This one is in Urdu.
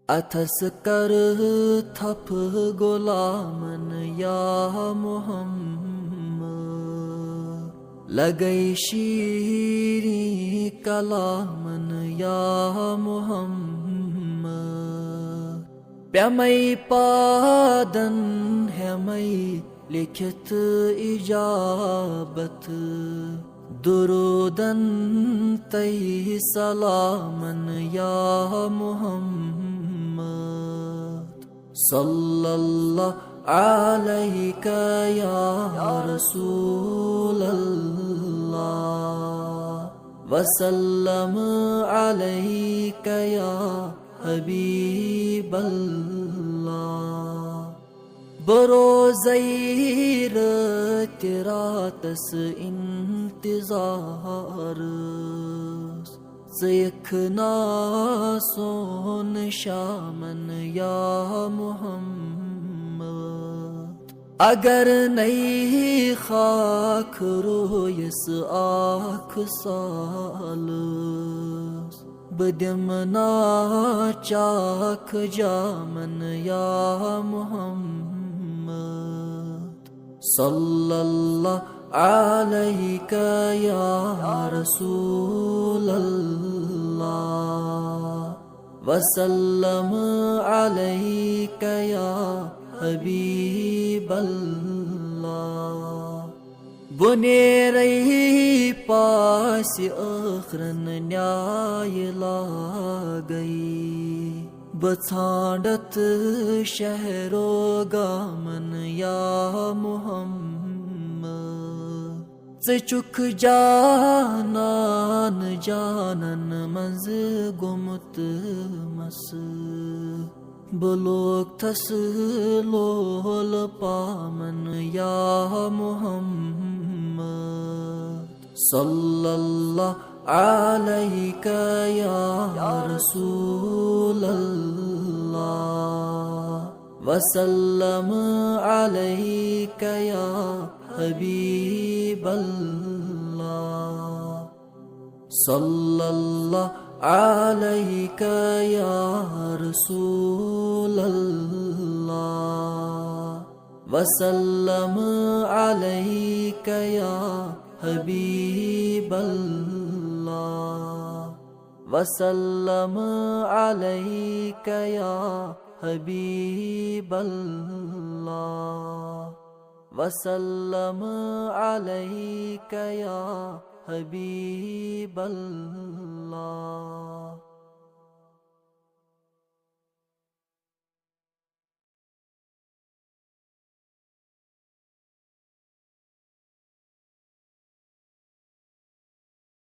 اتھس کر تھپ غلامن یا محمد، لگئی شیریں کلامن یا محمد، پیمئی پادن ہمئی لکھت اجابت، درودن تی سلامن یا محمد، صلی اللہ علیک یا رسول اللہ، وسلم علیک یا حبیب اللہ، بروزیر تیرا تس انتظار، سیکھنا سون شامن یا محمد، اگر نئی خاک رویس آکھ سالس، بدمنا چاک جامن یا محمد، صلی اللہ علیک یا رسول اللہ، وسلم علیک یا حبیب اللہ، بنیرئی پاس اخرن نیائی لاگئی، بچھانڈت شہر و گامن یا محمد، چک جانان جانن منز گمت مس، بلوک تھس لول پامن یا محمد، صلی اللہ علیک یا رسول اللہ، وسلم علیک یا حبیب اللہ، صلی اللہ علیک یا رسول اللہ، وسلم علیک یا حبیب اللہ، وسلم علیک یا حبیب اللہ، وسلم علیک یا حبیب اللہ۔